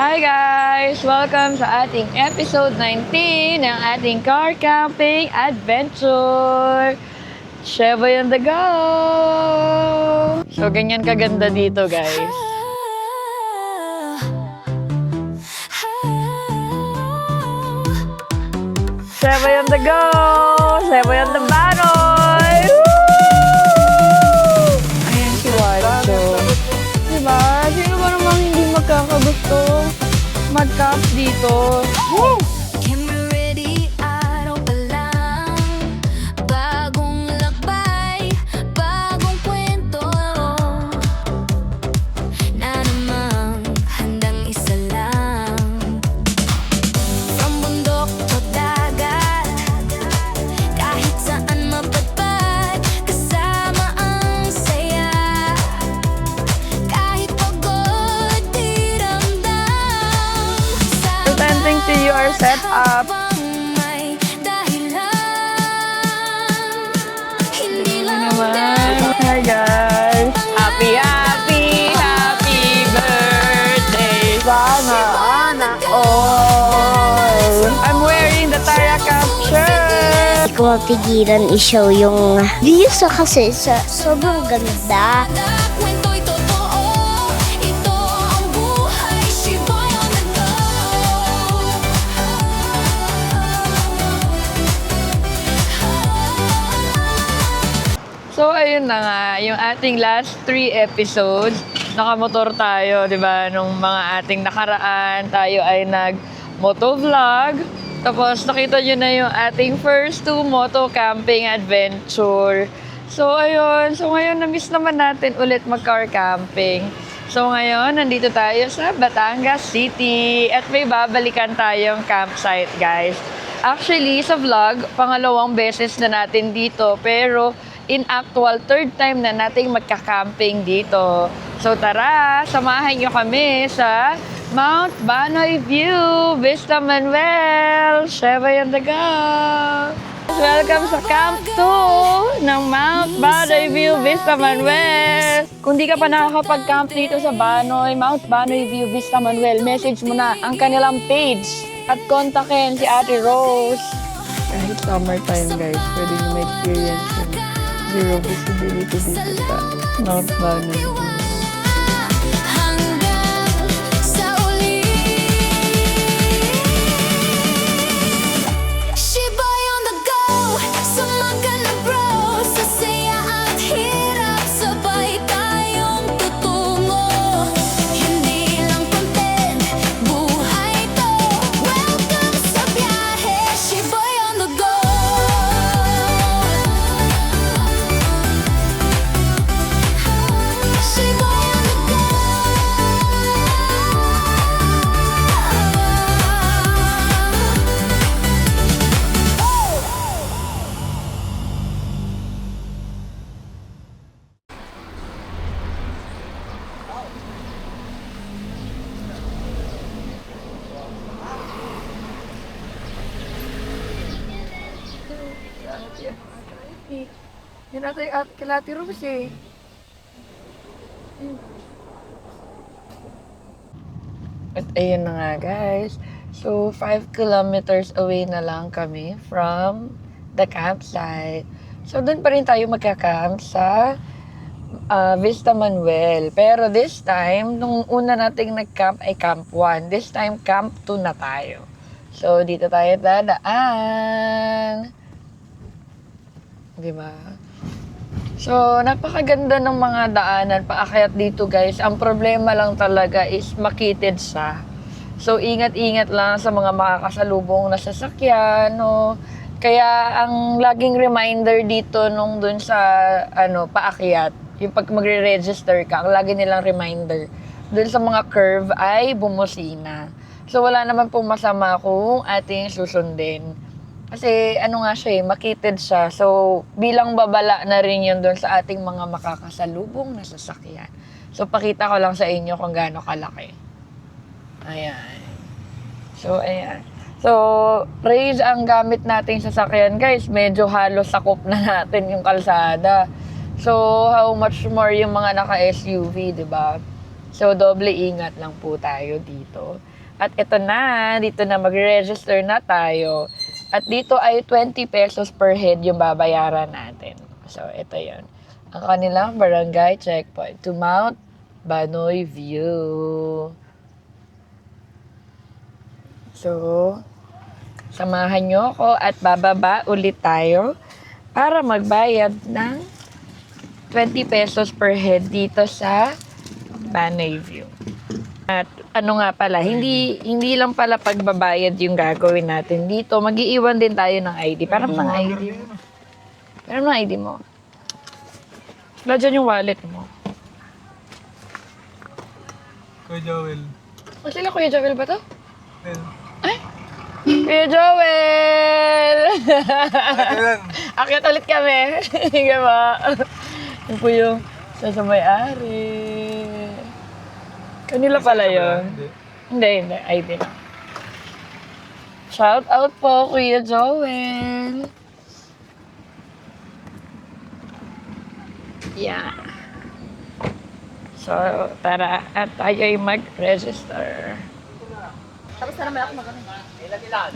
Hi guys! Welcome sa ating episode 19 ng ating car camping adventure! Sheboy on the go! So, ganyan kaganda dito guys. Sheboy on the go! Sheboy on the banoy! Woo! Ayan si Wacho. Diba? Sino ba namang hindi magkakagusto mag-camp dito? Woo! To your setup. Hi guys! Happy birthday! Sana all! I'm wearing the Tara Camp shirt! Hindi ko mapigilan i-show yung views kasi sobrang ganda. So, ayun na nga, yung ating last 3 episodes, nakamotor tayo, di ba? Nung mga ating nakaraan, tayo ay nag-motovlog. Tapos, nakita nyo na yung ating first 2 moto camping adventure. So, ayun. So, ngayon, na-miss naman natin ulit mag-car camping. So, ngayon, nandito tayo sa Batangas City. At may babalikan tayong campsite, guys. Actually, sa vlog, pangalawang beses na natin dito. Pero, in actual, third time na nating magka-camping dito. So tara, samahan nyo kami sa Mount Banoy View, Vista Manuel, Sheboy on the go! Welcome sa Camp 2 ng Mount Banoy View, Vista Manuel. Kung di ka pa nakakapag-camp dito sa Banoy, Mount Banoy View, Vista Manuel, message mo na ang kanilang page at kontakin si Ate Rose. Kahit summertime guys, pwede nyo ma-experience yun. Zero visibility dito sa Mount Banoy. Yan natin at kilati Rose eh. At ayun na nga guys. So 5 kilometers away na lang kami from the campsite. So doon pa rin tayo magka-camp sa Vista Manuel. Pero this time, nung una nating nag-camp ay Camp 1. This time, Camp 2 na tayo. So dito tayo dadaan. Diba? So, napakaganda ng mga daanan paakyat dito guys. Ang problema lang talaga is makitid siya. So, ingat-ingat lang sa mga makakasalubong na sasakyan, no? Kaya, ang laging reminder dito nung dun sa, paakyat, yung pag magre-register ka, ang lagi nilang reminder, dun sa mga curve ay bumusina. So, wala naman pong masama kung ating susundin. Kasi nga siya makitid siya. So, bilang babala na rin yun doon sa ating mga makakasalubong na sasakyan. So, pakita ko lang sa inyo kung gaano kalaki. Ayan. So, ayan. So, Raze ang gamit nating sasakyan, guys. Medyo halos sakop na natin yung kalsada. So, how much more yung mga naka-SUV, di ba? So, doble ingat lang po tayo dito. At ito na, dito na mag-register na tayo. At dito ay 20 pesos per head yung babayaran natin. So, ito yon. Ang kanilang barangay checkpoint to Mount Banoy View. So, samahan nyo ako at bababa ulit tayo para magbayad ng 20 pesos per head dito sa Banoy View. At ano nga pala, hindi lang pala pagbabayad yung gagawin natin dito. Mag-iiwan din tayo ng ID. Parang ng ID mo. Parang ng ID mo. Wala dyan yung wallet mo. Kuya Joel. O sila, Kuya Joel ba to? Well, Ay! Kuya Joel! kailan? Akyat ulit kami. Hindi ba? Yun po yung sa may-ari. Kanila pala yun. Hindi. ID lang. Shout out po, Kuya Joel. Yeah. So, tara at tayo ay mag-register. Tapos na naman ako mag-ano.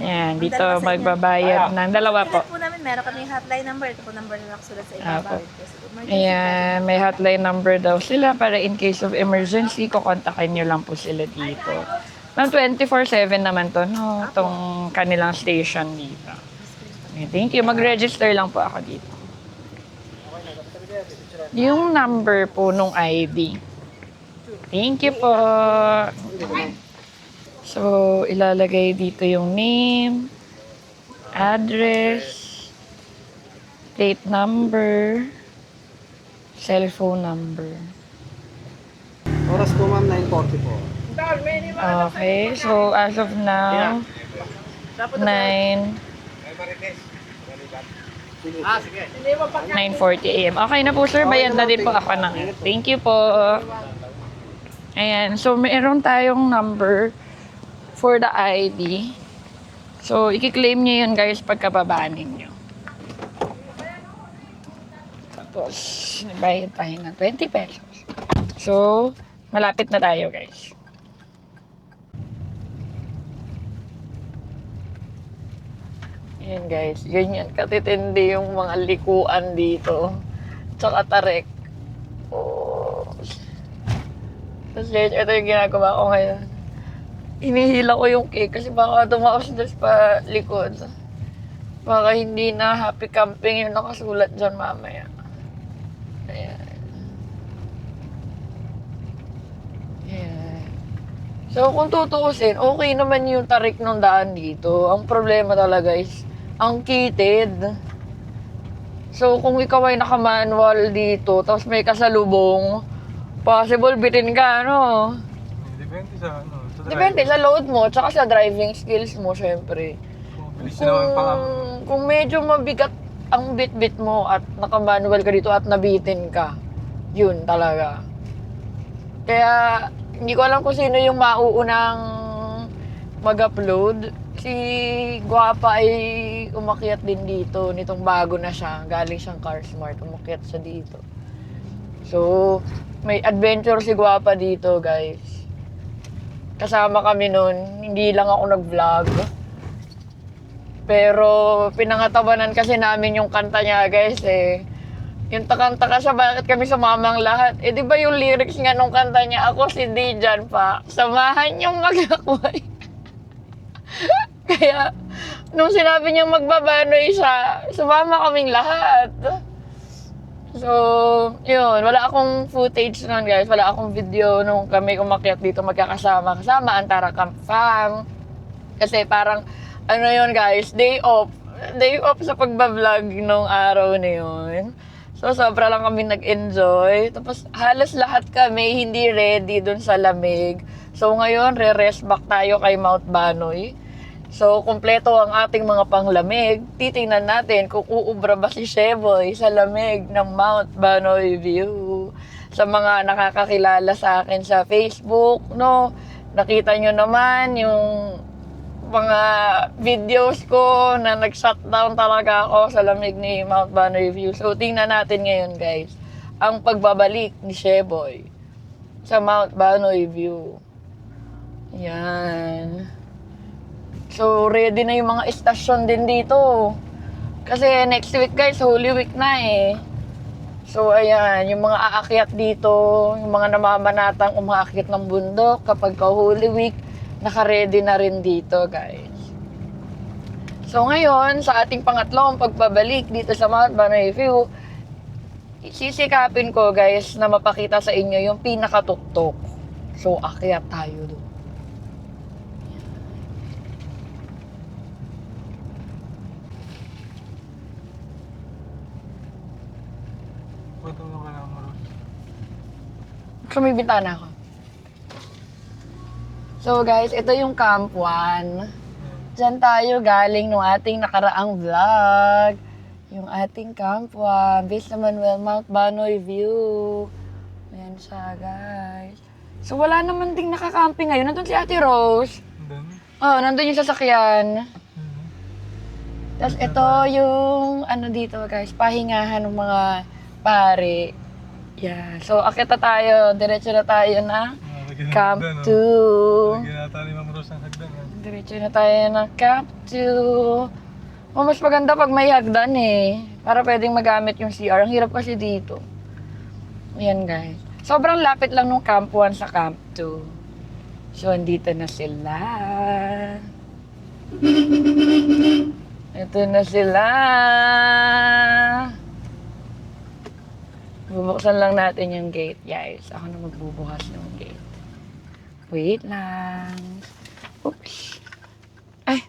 Yan, dito magbabayad ng dalawa po. Po namin, meron kami hotline number. Ito po number na nakasulat sa Apo. ibabaw. Ayan, may hotline number daw sila para in case of emergency, kukontakin nyo lang po sila dito. Ma'am, 24/7 naman to, no? Itong kanilang station dito. Okay, thank you. Mag-register lang po ako dito. Yung number po nung ID. Thank you po. So, ilalagay dito yung name, address, plate number, cellphone number. Oras po ma'am, 9:40 po. Okay, so as of now, 9:40 a.m. Okay na po sir, bayad na din po ako ng. Thank you po. Ayan, so meron tayong number for the ID. So, i-claim nyo yun guys pagkababa ninyo. Tapos, bayad tayo ng 20 pesos. So, malapit na tayo guys. Ayan guys, ganyan katitindi yung mga likuan dito. Tsaka tarik. Oh. Tapos guys, ito yung ginagawa ko ngayon. Hinihila ko yung cake kasi baka tumaos pa likod. Baka hindi na happy camping yung nakasulat dyan mamaya. Ayan. Ayan. So kung tutuusin, okay naman yung tarik ng daan dito. Ang problema talaga is ang kitid. So kung ikaw ay naka-manual dito, tapos may kasalubong, possible bitin ka, no? Depende sa ano. Sa Depende sa load mo, tsaka sa driving skills mo, syempre. Bilis na naman pa. Kung medyo mabigat ang bit-bit mo at naka-manual ka dito at nabitin ka, yun talaga. Kaya, hindi ko alam kung sino yung mauunang mag-upload. Si Guapa ay umakyat din dito, nitong bago na siya. Galing siyang Car Smart, umakyat siya dito. So, may adventure si Guapa dito, guys. Kasama kami nun, hindi lang ako nag-vlog. Pero pinangatawanan kasi namin yung kanta niya, guys, eh. Yung takanta ka siya, bakit kami sumamang lahat? Eh, di ba yung lyrics nga nung kanta niya, ako si Dijan pa, samahan niyong mag-akway. Kaya, nung sinabi niyang magbabanoy siya, sumama kaming lahat. So, yun, wala akong footage nun, guys. Wala akong video nung kami umakyat dito magkakasama. Kasama ang Tara Camp Fam. Kasi parang, ano yun, guys, day off. Day off sa pagbablog nung araw na yun. So, sobra lang kami nag-enjoy. Tapos, halos lahat kami hindi ready dun sa lamig. So, ngayon, re-rest back tayo kay Mount Banoy. So, kumpleto ang ating mga panglamig. Titingnan natin kung uubra ba si Sheboy sa lamig ng Mount Banoy View. Sa mga nakakakilala sa akin sa Facebook, no? Nakita nyo naman yung mga videos ko na nag-shutdown talaga ako sa lamig ni Mount Banoy View. So, tingnan natin ngayon, guys, ang pagbabalik ni Sheboy. sa Mount Banoy View. Yan. So, ready na yung mga estasyon din dito. Kasi next week guys, Holy Week na eh. So, ayan, yung mga aakyat dito, yung mga namamanatang umaakyat ng bundok kapag ka-Holy Week, naka-ready na rin dito guys. So, ngayon, sa ating pangatlong pagpabalik dito sa Mount Banoy View, sisikapin ko guys na mapakita sa inyo yung pinakatuktok. So, akyat tayo doon. Patulong ka lang, Maros. So, may bintana ako. So, guys, ito yung Camp 1. Diyan tayo galing nung ating nakaraang vlog. Yung ating Camp 1. Vista Manuel, Mount Banoy View. Ayan siya, guys. So, wala naman ding nakakamping ngayon. Nandun si Ate Rose. Doon. Oh, nandun yung sasakyan. Tapos ito yung, ano dito, guys, pahingahan ng mga pare. Yeah. So, akit na tayo. Diretso na tayo na Camp 2. Lagyan nata ni Ma'am Rose ang hagdan. Diretso na tayo ng Camp 2. Oh, mas maganda pag may hagdan eh. Para pwedeng magamit yung CR. Ang hirap kasi dito. Ayan guys. Sobrang lapit lang nung Camp 1 sa Camp 2. So, andito na sila. Ito na sila. Bubuksan lang natin yung gate, guys. Ako na magbubukas ng gate. Wait lang. Oops. Ay,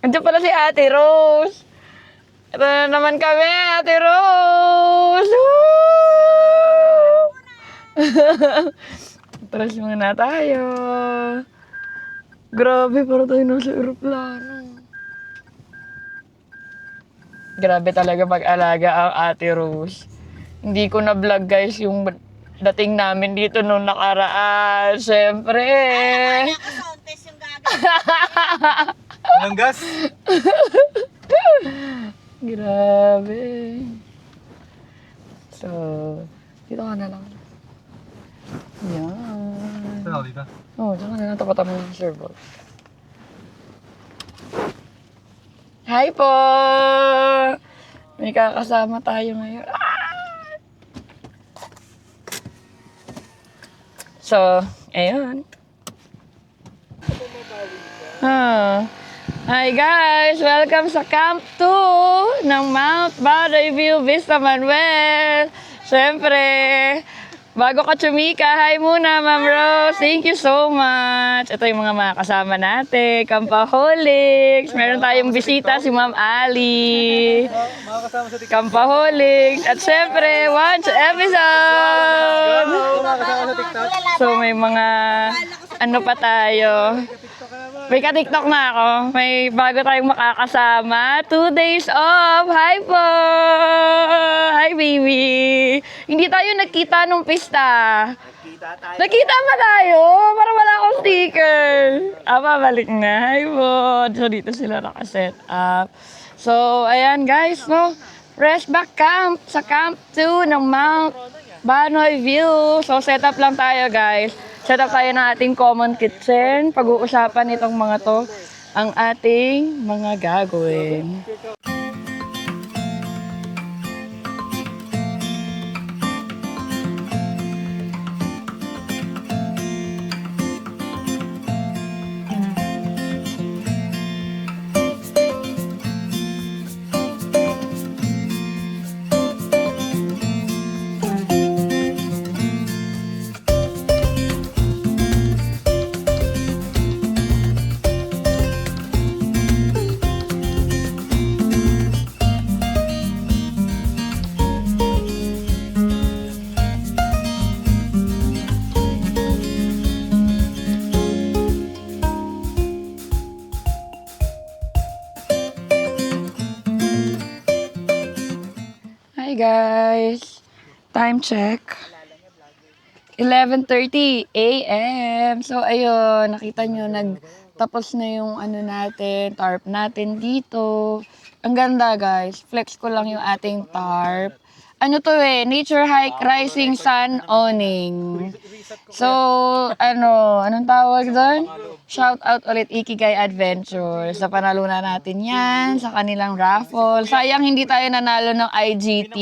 andyan pala si Ate Rose. Ito na naman kami, Ate Rose. Woo! Atras muna tayo. Grabe, para tayo nasa aeroplano. Grabe talaga pag-alaga ang Ate Rose. Hindi ko na-vlog guys yung dating namin dito nung nakaraan. Siyempre. Walang gas? Grabe. So, dito ka na lang. Yan. Saan ako dito? Oo, dito ka na lang. Tapatan mo yung servo. Hi po! May kakasama tayo ngayon. Ah! So, ayun. Hi guys! Welcome sa Camp 2 ng Mount Banoy View, Vista Manuel. Siyempre, bago ka tsumika, hi muna Ma'am Rose. Thank you so much. Ito yung mga kasama natin, Kampaholics. Meron tayong bisita si Ma'am Ali. Mga kasama sa TikTok. Kampaholics. At siyempre, watch episode! Mga kasama sa TikTok. So may mga ano pa tayo. May ka-TikTok na ako. May bago tayong makakasama. 2 days off. Hi po! Hi baby! Hindi tayo nagkita nung pista. Nagkita pa tayo. Para wala akong sticker. Balik na. Hi po! So dito sila nakaset up. So ayan guys, no? Fresh back camp sa Camp 2 ng Mount Banoy View. So, set up lang tayo, guys. Set up tayo ng ating common kitchen. Pag-uusapan itong mga to, ang ating mga gagawin. Hi guys! Time check. 11:30 a.m. So ayun, nakita nyo, nagtapos na yung ano natin, tarp natin dito. Ang ganda guys, flex ko lang yung ating tarp. ano to nature hike, rising sun awning. So, anong tawag doon? Shout out ulit Ikigai Adventures. Sa panalunan natin yan, sa kanilang raffle. Sayang hindi tayo nanalo ng IGT.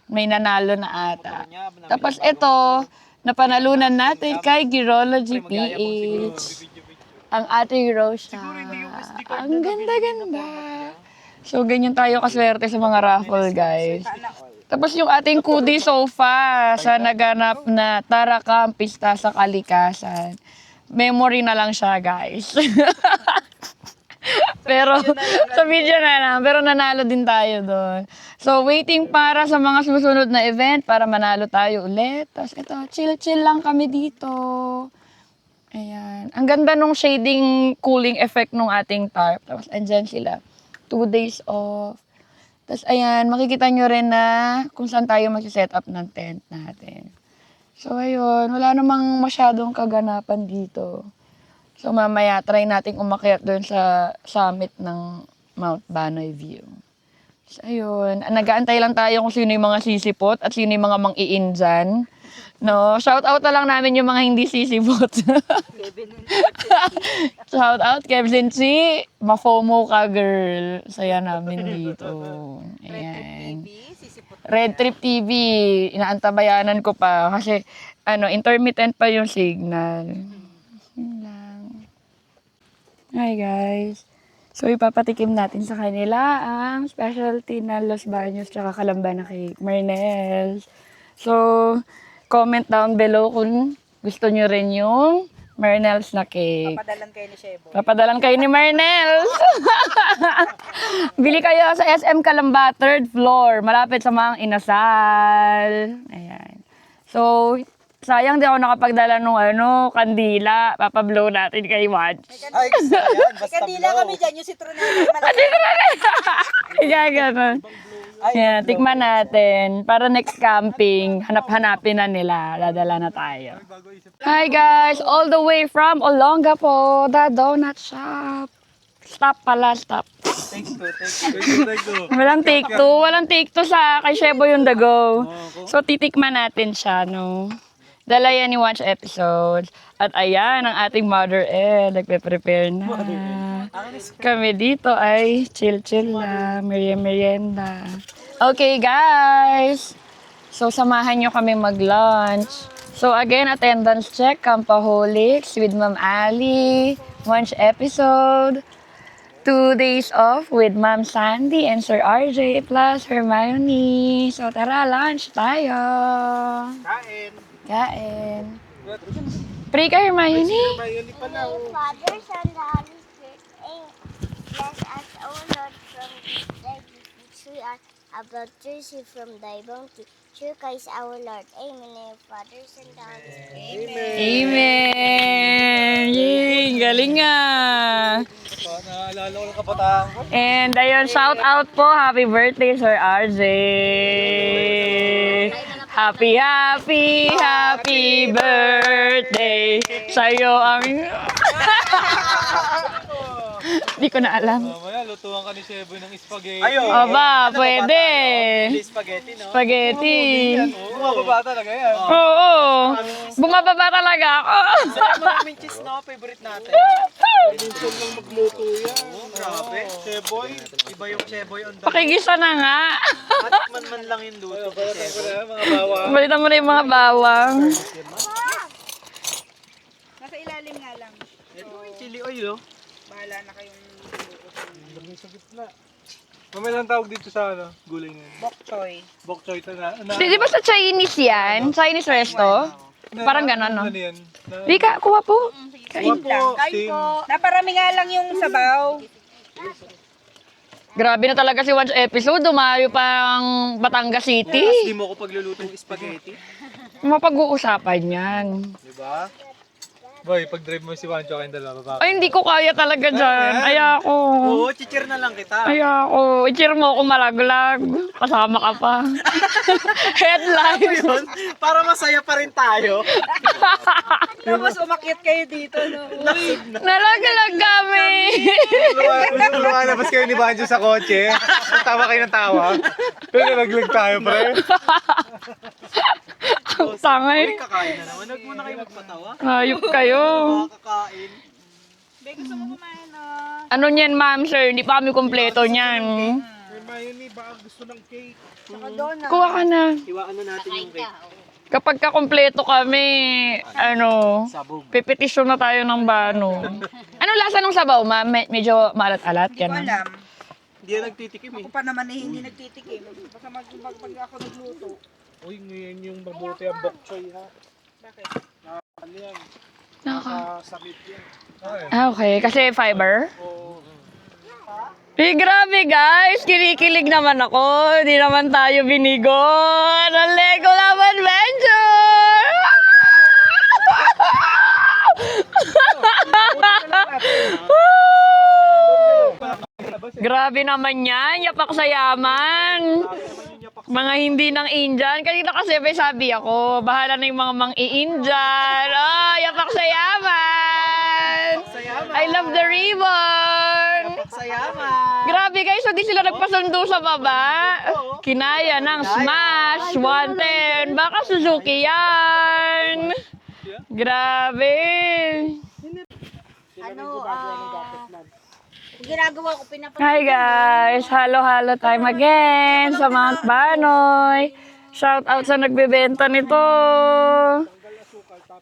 May nanalo na ata. Tapos ito, napanalunan natin kay Girology PH. Ang ating Rosha. Ang ganda-ganda. So, ganyan tayo kaswerte sa mga raffle, guys. Tapos yung ating Kudi sofa sa naganap na Tarakam Pista sa Kalikasan. Memory na lang siya, guys. Pero, sa video na lang. Pero nanalo din tayo doon. So, waiting para sa mga susunod na event para manalo tayo ulit. Tapos ito, chill-chill lang kami dito. Ayan. Ang ganda nung shading cooling effect nung ating tarp. Tapos andyan sila. 2 days off. Tapos ayan, makikita nyo rin na kung saan tayo mag-set up ng tent natin. So ayun, wala namang masyadong kaganapan dito. So mamaya, try nating umakyat doon sa summit ng Mount Banoy View. So ayun, nag-aantay lang tayo kung sino yung mga sisipot at sino yung mga mang-iin dyan. No, shout out na lang namin yung mga hindi sisipot. Shout out Kevin Chi, ma-FOMO ka girl. Saya namin dito. Ayan. Red Trip TV, inaantabayanan ko pa kasi intermittent pa yung signal. Yun lang. Hi guys. So ipapatikim natin sa kanila ang specialty na Los Baños tsaka Kalambana cake, Mernels. So comment down below kung gusto nyo rin yung Mernels na cake. Padalan kayo ni Shebo. Papadalan kayo ni Mernels. Bili kayo sa SM Kalamba, 3rd floor, malapit sa Mang Inasal. Ayan. So, sayang di ako nakapagdala ng kandila. Papablow natin kay Watch. Ay, gusto ko yan. Basta Kandila blow. kami dyan, yung citronella malaki. Kaya ganun. Yan, tikman natin. Para next camping, hanap-hanapin na nila. Dadala na tayo. Hi guys! All the way from Olongapo, the donut shop. Stop pala, stop. Take two. Walang take two. Walang take two sa kay Shebo yung dago. So, titikman natin siya, no? Dala yan ni Watch Episodes. At ayan, ang ating Mother Ed. Nagpe-prepare na. Kami dito ay chill-chill lang. Merienda. Okay, guys. So, samahan nyo kami mag-lunch. So, again, attendance check. Campaholics with Ma'am Ali. Watch Episode. 2 days off with Ma'am Sandy and Sir RJ plus Hermione. So, tara, lunch tayo. Kain. Kain. Pray ka, Hermione. Mayroon pa na. Father, Son, the Holy Spirit. Bless us, O Lord, from thy gifts we are about to receive from thy bounty. Through Christ our Lord. Amen. In the Father, Son, the Holy Spirit. Amen! Yay! Galing nga! Naalala ko ng kabataan ko. And ayun, shout out po. Happy birthday, Sir RJ! Happy, happy, happy birthday! Sa'yo ang... Di ko na alam. Mamaya, lutuan ka ni Sheboy ng spaghetti. Ayun. Aba, pwede! Spaghetti, no? Spaghetti! Bumababa talaga yan. Oo! Bumababa talaga ako! Maraming cheese, no? Favorite natin. Minsan lang magluto yan. Grabe. Sheboy. Iba yung Sheboy on the Pakigisa na nga! At man lang yung luto. Sheboy. Mga bawang. Balitan mo na yung mga bawang. Nasa ilalim nga lang. Ito yung chili oil, oh. Bahala na kayong Sa gitna. Mamaya lang tawag dito sa gulay na yun. bok choy. Bok choy ito na. Di ba sa Chinese yan? Chinese resto? Parang ganon, no? Ano yan? Rika, kuha po. Kain. Steam. Naparami nga lang yung sabaw. Grabe na talaga si Watch Episode. Dumayo pang Batangas City. Hindi mo ako paglulutong spaghetti. Mapag-uusapan yan. Diba? Boy, pag-drive mo si Wancho kayong dalawa, baba. Ay, hindi ko kaya talaga dyan. Ayako. Oo, chichir na lang kita. Ayako. I-cheer mo ako malaglag. Kasama ka pa. Headlines. Yun, para masaya pa rin tayo. Tapos umakyat kayo dito, no? Nalaglag kami. Lumalabas kayo ni Wancho sa kotse. tawa kayo ng tawa. Pero nalaglag tayo, pre. Ang tangay. Kakain na naman. Huwag muna kayo magpatawa. Hayop kayo. Kakain. Be, gusto mo kumain na. Ano niyan, ma'am, sir? Hindi pa kami kompleto niyan. Hermione, baka gusto ng cake. Saka donut. Kuha ka na. Iwaan na natin yung cake. Kapag kakompleto kami, Sabog. pipetisyon na tayo ng bano. Ano lasa ng sabaw, ma'am? Medyo maalat-alat, Hindi ko yan. alam. Hindi yan nagtitikim eh. Ako pa naman eh, hindi nagtitikim. Basta pag ako nagluto. Uy, ngayon yung mabuti ang bok choy, ha? Bakit? Ano yan? Sakit yan. Okay, kasi fiber. Oo. Eh, grabe guys! Kinikilig naman ako. Hindi naman tayo binigon. Ang Lego Love Adventure! Grabe naman yan. Yapak sa yaman. Mga hindi ng Indian. Kanina kasi may sabi ako, bahala na yung mga mang-i-Indian. Oh, yapak sa yaman! I love the ribbon! Sayama! Grabe guys, hindi sila nagpasundo sa baba. Kinaya ng Smash 110. Baka Suzuki yan. Grabe. Ginagawa ko, Hi guys, halo-halo time again sa Mount Banoy. Shout out sa nagbebenta nito.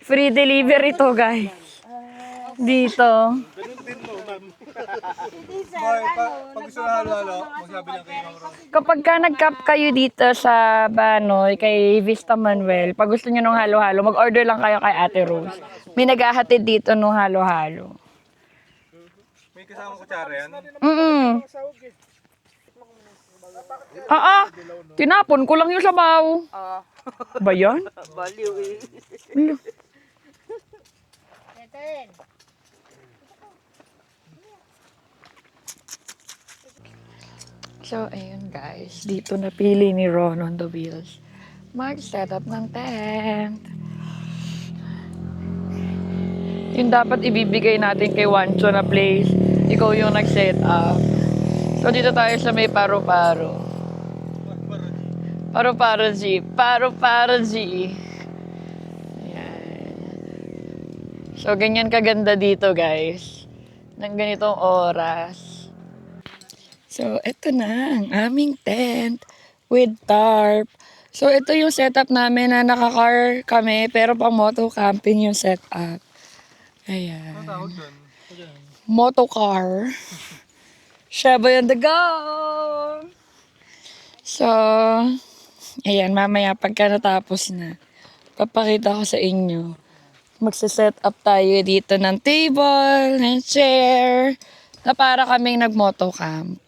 Free delivery to guys. Dito. Pag gusto na halo-halo, magsabi lang kayo ng Ron. Kapag ka nag-camp kayo dito sa Banoy, kay Vista Manuel, pag gusto nyo ng halo-halo, mag-order lang kayo kay Ate Rose. May naghahatid dito ng halo-halo. May kasama kutsara yan. Tinapon ko lang yung sabaw. Ba yan? Baliw eh. So, ayun guys. Dito napili ni Ron on the wheels. Mag-setup ng tent. Yung dapat ibibigay natin kay Wancho na place. Ikaw yung nag-setup. So, dito tayo sa may paro-paro. Paro-paro G. Paro-paro G. Ayan. So, ganyan kaganda dito guys. Nang ganitong oras. So, ito na ang aming tent with tarp. So, ito yung setup namin na naka-car kami, pero pang moto camping yung setup. Ayan. Tawag doon. Moto car. Shaboy on the go! So, ayan, mamaya pagka natapos na, papakita ko sa inyo. Magsa-set up tayo dito ng table, ng chair, na para kaming nag-moto camp.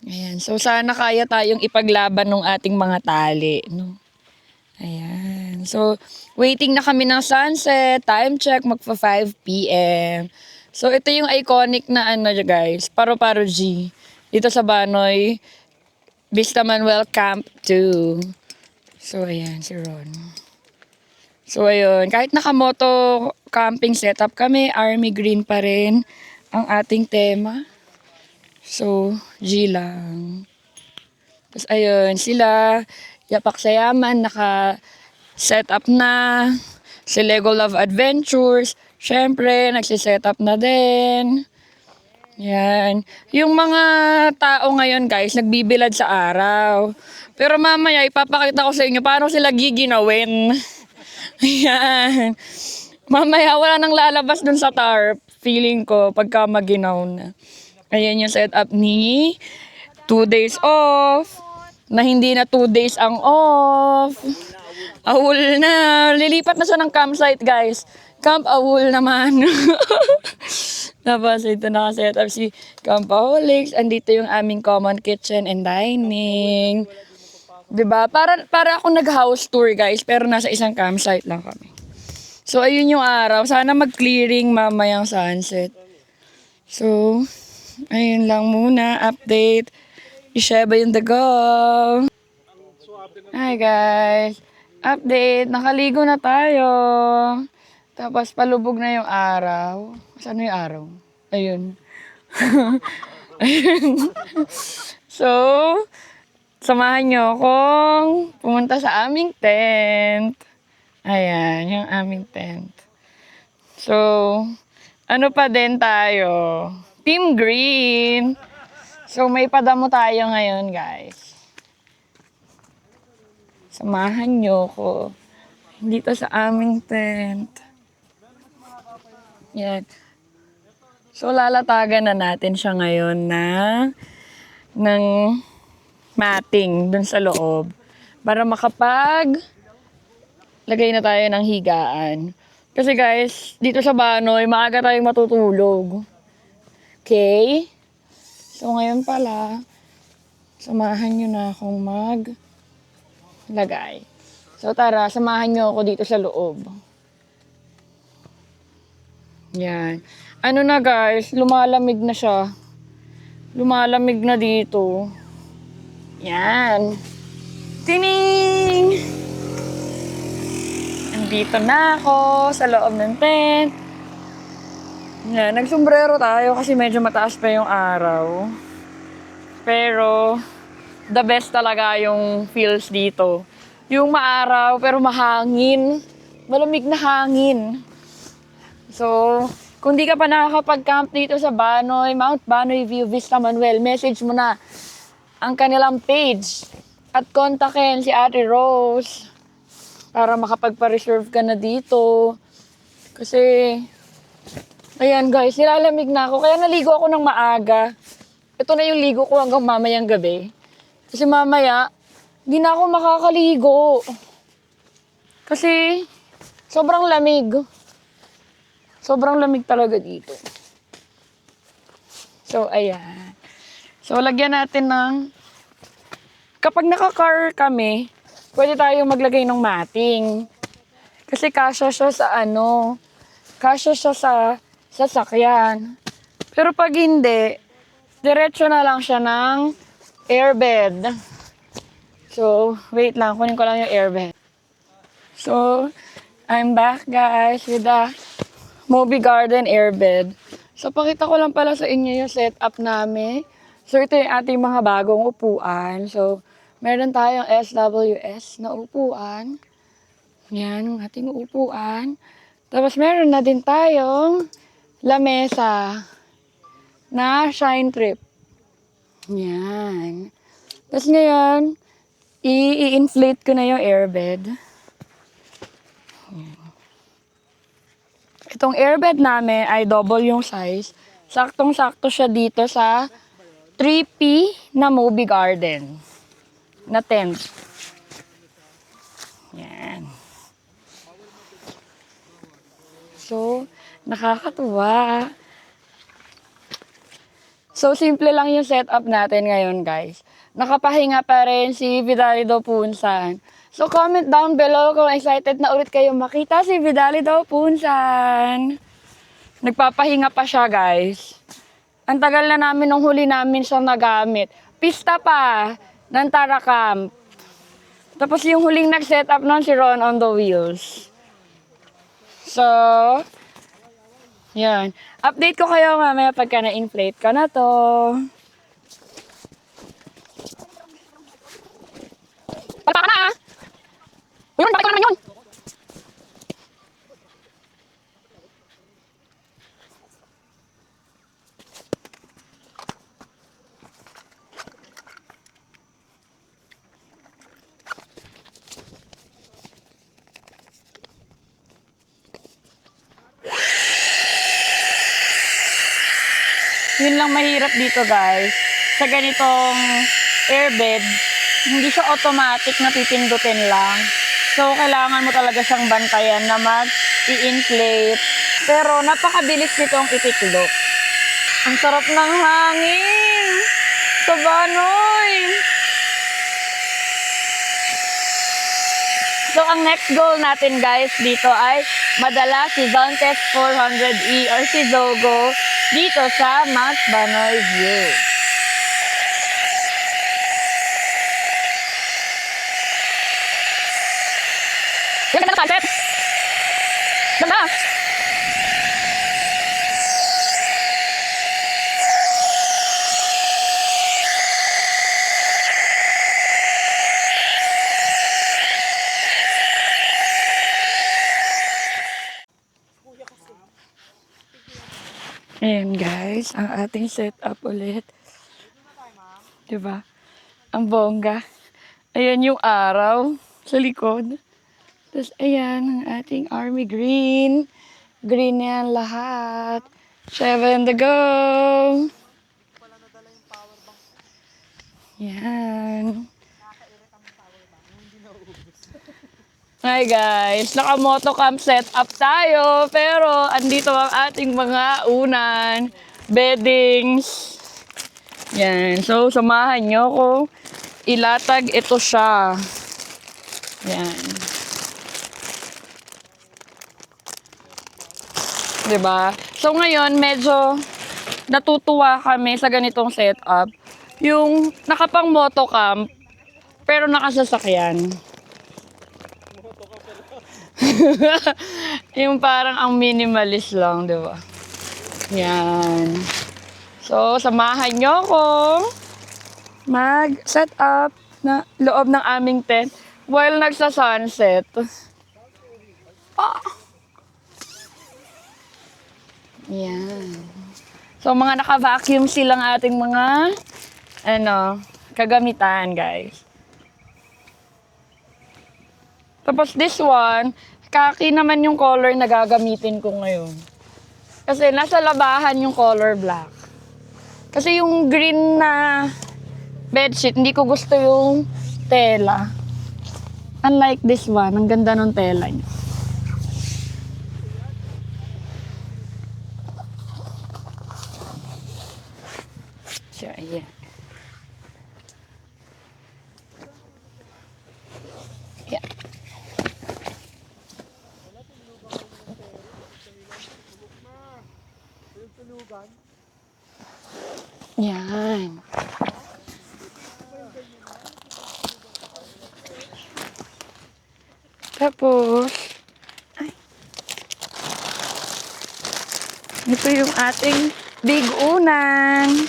Ayan. So, sana kaya tayong ipaglaban ng ating mga tali, no? Ayan. So, waiting na kami ng sunset. Time check, magpa 5 p.m. So, ito yung iconic na guys. Paro-Paro G. Dito sa Banoy. Vista Manuel Camp 2. So, ayan, si Ron. So, ayun. Kahit nakamoto camping setup kami, army green pa rin ang ating tema. So, G lang. Tapos, ayun, sila, yapak sa yaman, naka-set up na. Si Lego Love Adventures, syempre, nagsiset up na din. Yan. Yung mga tao ngayon, guys, nagbibilad sa araw. Pero mamaya, ipapakita ko sa inyo paano sila giginawin. Yan. Mamaya, wala nang lalabas dun sa tarp. Feeling ko, pagka maginaw na. Ayan yung setup ni 2 days off. Na hindi na 2 days ang off. Awol na. Lilipat na siya ng campsite, guys. Camp Awol naman. Tapos ito naka-setup si Campaholics. Andito yung aming common kitchen and dining. Diba? Para ako nag-house tour, guys. Pero nasa isang campsite lang kami. So, ayun yung araw. Sana mag-clearing mamayang sunset. So, ayun lang muna. Update. Isheba yung the go. Hi guys. Update. Nakaligo na tayo. Tapos palubog na yung araw. Saan yung araw? Ayun. So, samahan nyo akong pumunta sa aming tent. Ayan, yung aming tent. So, ano pa din tayo? Team Green. So, may padamo tayo ngayon, guys. Samahan nyo ko dito sa aming tent. Yan. So, lalatagan na natin siya ngayon ng matting dun sa loob para lagay na tayo ng higaan. Kasi guys, dito sa Banoy, maaga tayong matutulog. Okay? So, ngayon pala, samahan nyo na akong maglagay. So, tara, samahan nyo ako dito sa loob. Yan. Ano na guys, lumalamig na siya. Lumalamig na dito. Yan. Tining! Andito na ako sa loob ng tent. Yan, nagsombrero tayo kasi medyo mataas pa yung araw. Pero, the best talaga yung feels dito. Yung maaraw pero mahangin. Malamig na hangin. So, kung di ka pa nakakapag-camp dito sa Banoy, Mount Banoy View, Vista Manuel, message mo na ang kanilang page at kontakin si Ate Rose para makapagpa-reserve ka na dito. Kasi, ayan guys, nilalamig na ako. Kaya naligo ako ng maaga. Ito na yung ligo ko hanggang mamayang gabi. Kasi mamaya, hindi na ako makakaligo. Kasi, sobrang lamig. Sobrang lamig talaga dito. So, ayan. So, lagyan natin ng... Kapag naka-car kami, pwede tayong maglagay ng matting. Kasi kasya siya sa kasya siya sa sasakyan. Pero pag hindi, diretso na lang siya ng airbed. So, wait lang. Kunin ko lang yung airbed. So, I'm back guys with the Moby Garden airbed. So, pakita ko lang pala sa inyo yung setup namin. So, ito yung ating mga bagong upuan. So, meron tayong SWS na upuan. Yan, yung ating upuan. Tapos, meron na din tayong lamesa na shine trip. Yan. Tapos ngayon, i-inflate ko na yung airbed. Itong airbed namin ay double yung size. Saktong-sakto siya dito sa 3P na Moby Garden na tent. Yan. So, nakakatuwa. So, simple lang yung setup natin ngayon, guys. Nakapahinga pa rin si Vidalido Punsan. So, comment down below kung excited na ulit kayo makita si Vidalido Punsan. Nagpapahinga pa siya, guys. Ang tagal na namin nung huli namin siya nagamit. Pista pa ng Taracamp. Tapos yung huling nag-setup nun si Ron on the wheels. So, yan. Update ko kayo mamaya pagka na-inflate ko na to. Palpa ka na ah! Yun, bakit ko naman yun? Yun lang mahirap dito guys. Sa ganitong airbed, hindi siya automatic na pipindutin lang. So, kailangan mo talaga siyang bantayan na mag-i-inflate. Pero, napakabilis nitong itiklop. Ang sarap ng hangin! Sa Banoy! So, ang next goal natin guys dito ay madala si Zontes 400E or si Zogo dito sa Mount Banoy View. Yan, ganda na carpet! Ganda! Ayan guys, ang ating setup ulit. Diba? Ang bongga. Ayan yung araw sa likod. Tapos ayan ang ating army green. Green yan lahat. 7 to go. Yan. Hi guys, naka-motocamp setup tayo. Pero andito ang ating mga unan. Beddings. Yan. So, samahan nyo ko. Ilatag ito siya. Yan. Diba? So, ngayon, medyo natutuwa kami sa ganitong setup. Yung nakapang motocamp, pero nakasasakyan. Yung parang ang minimalist lang, diba? Yan. So, samahan nyo ko mag-set up na loob ng aming tent while nagsa-sunset. Ah. Yan. So, mga naka-vacuum silang ating mga kagamitan, guys. Tapos this one, kaki naman yung color na gagamitin ko ngayon. Kasi nasa labahan yung color black. Kasi yung green na bedsheet, hindi ko gusto yung tela. Unlike this one, ang ganda ng tela niya. So, ayan. Yeah. Yan. Tapos, ay. Ito yung ating big unan.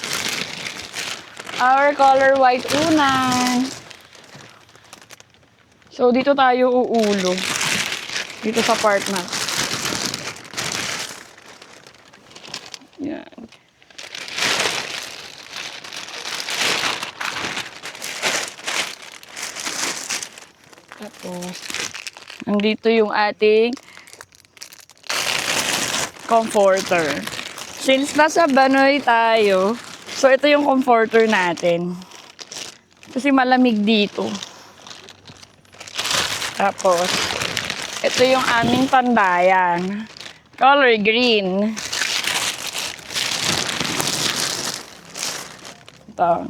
Our color white unan. So, dito tayo uulo. Dito sa part na. Yan. Tapos, nandito yung ating comforter. Since nasa Banoy tayo, so ito yung comforter natin. Kasi malamig dito. Tapos, ito yung aming pandayan. Color green. Ito.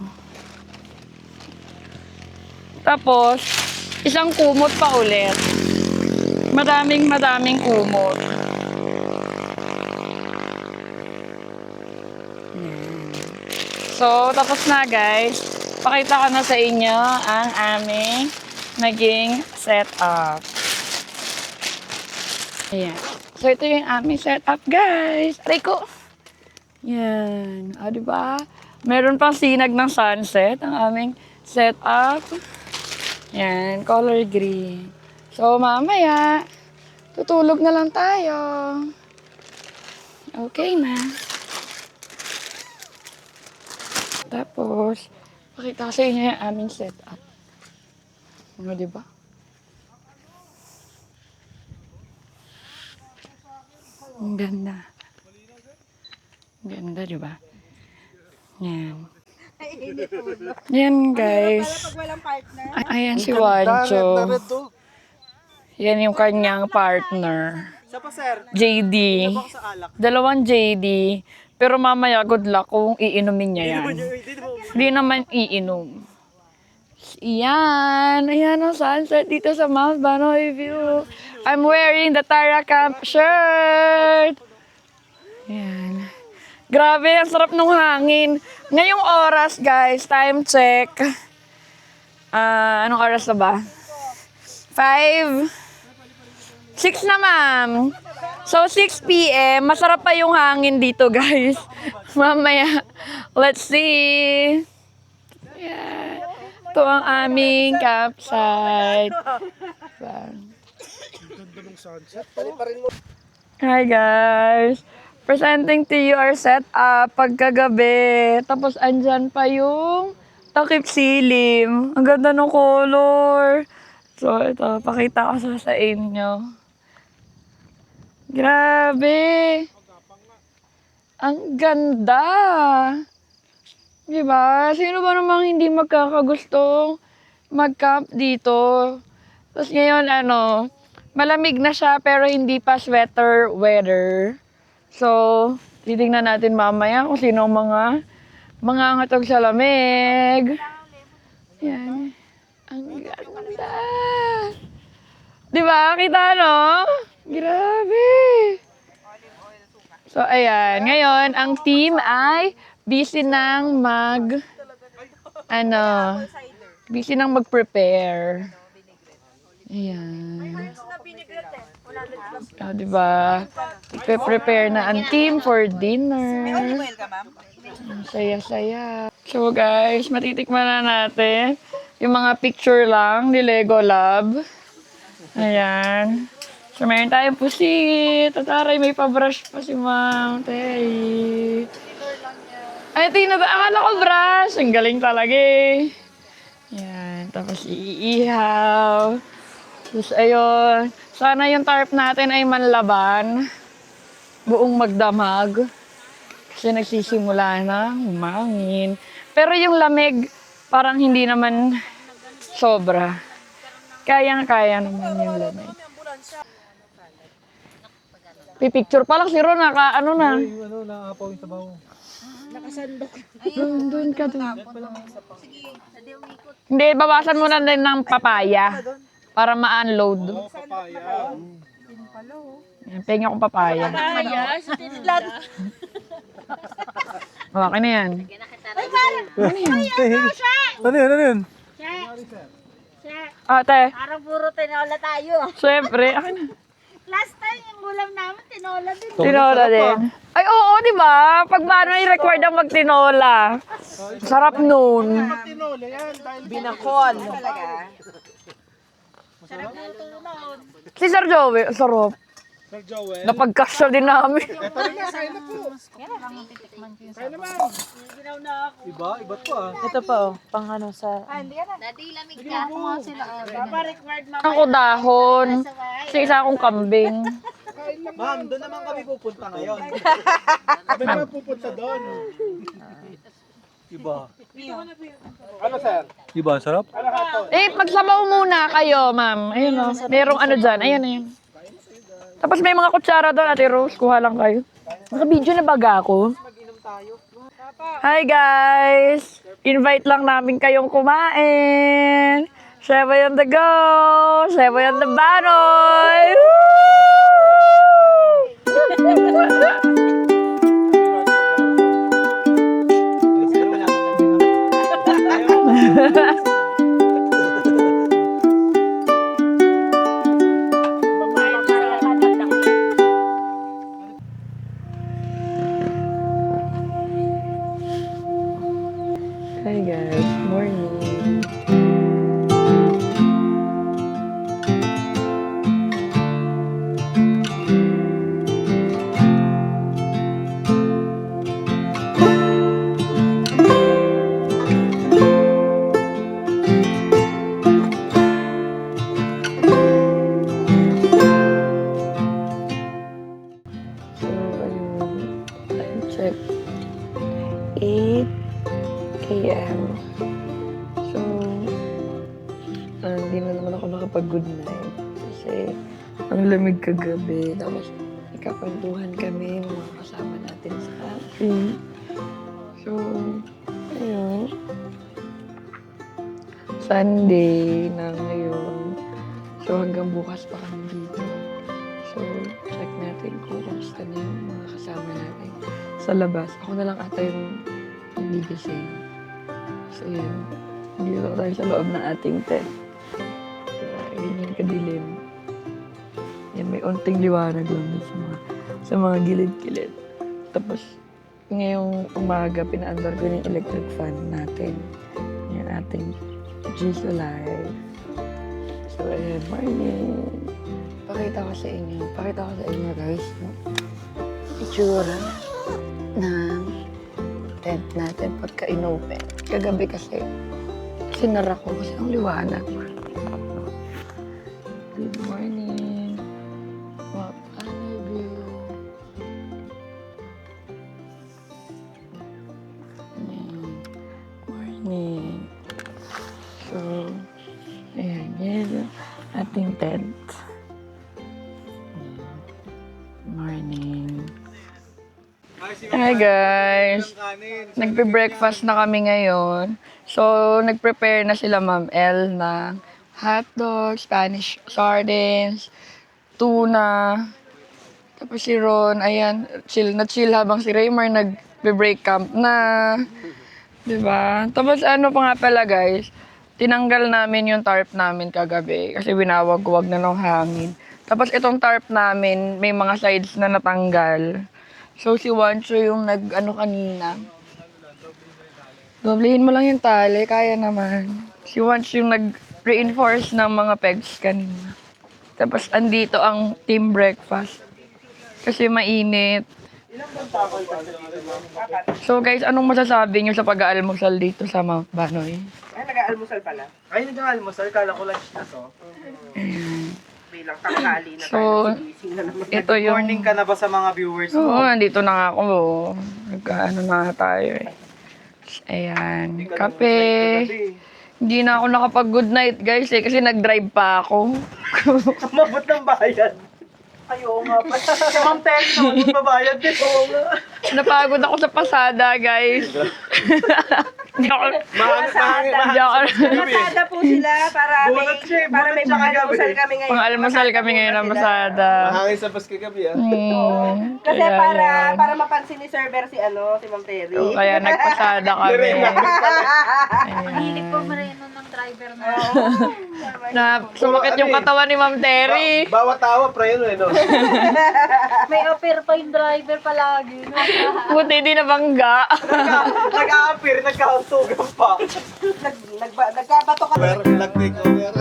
Tapos, isang kumot pa ulit. Madaming kumot. Yan. So, tapos na guys. Pakita ko na sa inyo ang aming naging setup. Ayan. So, ito yung aming setup, guys. Aray ko. Yan. O, diba? Meron pang sinag ng sunset ang aming setup. Yan. Color green. So, mamaya, tutulog na lang tayo. Okay na. Tapos, pakita ko sa inyo yung aming setup. Ano, diba? Ang ganda. Ang ganda, diba? Yan. Yan, guys. Pag walang partner. Ayan si Wancho. Yan yung kanyang partner. Isa pa, sir. JD. Ako sa alak. Dalawang JD. Pero mamaya, good luck kung iinumin niya yan. Hindi naman iinom. Yan. Ayan ang sunset dito sa Mount Banoy View. I'm wearing the Tara Camp shirt. Yan. Grabe, ang sarap ng hangin. Ngayong oras, guys, time check. Anong oras na ba? 5? 6 na, ma'am. So, 6 p.m. Masarap pa yung hangin dito, guys. Mamaya, let's see. Yeah. Ito ang aming campsite. Hi, guys. Presenting to you our setup pagkagabi. Tapos andyan pa yung takip silim. Ang ganda ng color. So ito, pakita ko sa inyo. Grabe. Ang ganda. Diba? Sino ba namang hindi magkakagustong mag-camp dito? Tapos ngayon, malamig na siya pero hindi pa sweater weather. So, titignan natin mamaya kung sino ang mga angatog sa lamig. Yan. Ang ganda. Diba? Kita, no? Grabe. So, ayan. Ngayon, ang team ay busy nang busy nang mag-prepare. Ayan. Diba? Prepare na ang team for dinner. Ang saya-saya. So guys, matitikman na natin yung mga picture lang ni Lego Lab. Ayan. So meron tayong pusit. Tataray, may pa-brush pa si Ma'am Terry. Ay, akala ko brush. Ang galing talaga eh. Ayan. Tapos iihaw. Tapos ayun. Sana yung tarp natin ay manlaban. Buong magdamag. Kasi nagsisimula na humangin. Pero yung lamig, parang hindi naman sobra. Kayang-kaya naman yung lamig. Pipicture pa lang si Ron, na. Naapaw yung sabaw. Doon ka doon. Hindi, bawasan mo na din ng papaya. Para ma-unload. Papaya. Yan, pengi akong papaya. Okay na yan. Ano yun? Ate, Parang puro tinola tayo. syempre. Akin na. Last time yung ulam namin, tinola din. Tinola din. Ay, oo, di ba? Pag may required ang magtinola. Sarap nun. Tinola yan. Dahil Binakol. Si Sir Joey, sarap. Sir Joel. Napagkasya din namin. Iba to ah. Ito pa oh, pang ano sa... Ako dahon. Kasi isa akong kambing. Ma'am, doon naman kami pupunta ngayon. Kami naman pupunta doon. Iba. Ano sir? Iba, sarap? Eh, magsabaw muna kayo, ma'am. Ayun o. Merong ano dyan. Ayan. Tapos may mga kutsara doon, Ate Rose. Kuha lang kayo. Naka-video na baga ako. Hi guys! Invite lang namin kayong kumain. Seboy on the go! Seboy on the banoy! Hi guys, morning. So, ayun, time check. 8 a.m. So, hindi na naman ako nakapag-good night. Kasi, ang lamig kagabi. Tapos, ikapagduhan kami ng mga kasama natin sa camping. So, ayun. Sunday na ngayon. So, hanggang bukas pa kami dito. So, check natin kung kamusta na yung mga kasama natin sa labas. Ako na lang ata yung gigising. So, yun. Dito tayo sa loob ng ating tent. Ganyan kadilim. Yan, may unting liwanag lang dun sa mga gilid-gilid. Tapos, ngayong umaga, pinaandar ko yung electric fan natin. Yung ating G Live. So, ayan, morning. Pakita ko sa inyo, guys. No? itsura ng tent natin pagka inopen. Kagabi kasi, sinara ko kasi ang liwanag. Good morning. Mapana view. Morning. So, ayan, yan ating tent. Morning. Hi guys! Nagpe-breakfast na kami ngayon. So, nag-prepare na sila Ma'am El ng hotdog, Spanish sardines, tuna. Tapos si Ron, ayan, chill na chill habang si Raymar nagbe-break camp na. Diba? Tapos ano pa nga pala guys, tinanggal namin yung tarp namin kagabi kasi winawag-wag na ng hangin. Tapos itong tarp namin, may mga sides na natanggal. So si Wancho yung nag-ano kanina. Doblehin mo lang yung tali, kaya naman. Si Wancho yung nag-reinforce ng mga pegs kanina. Tapos andito ang team breakfast. Kasi mainit. So guys, anong masasabi niyo sa pag-aalmusal dito sa Mount Banoy? Ay, nag-aalmusal pala. Ay, nag-aalmusal. Kala ko lunch na to. Bilang tanghali na So, tayo. Gising na naman. ito yung... Morning ka na ba sa mga viewers Oo, mo? nandito na nga ako. Nagkaano na nga tayo eh. Ayan, Hindi ka naman kape. flight kagabi. Hindi na ako nakapag-good night guys eh, kasi nag-drive pa ako. Mabot ng bayad. Ay, oo nga pa. Si Ma'am Terry naman magbabayad din. Oo nga. Napagod ako sa pasada guys. Hindi ako... Hindi ako... Masada po sila para Bunot siya eh, para may bunot siya pang-almusal kagabi. kami ngayon. Pang-almusal kami ngayon ng pasada. Mahangin sa paski gabi ah. Kasi Kaya yan. para mapansin ni server si Ma'am Terry. So, kaya nagpasada kami. Hilig po marino ng driver na. Na sumakit yung katawan ni Ma'am Terry. Bawat tawa, pre, yun eh, no? May offer pa yung driver palagi. No? Buti di nabangga. Nag-a-appear, nagkausugan pa. Nagkabato ka Pero nag-take over.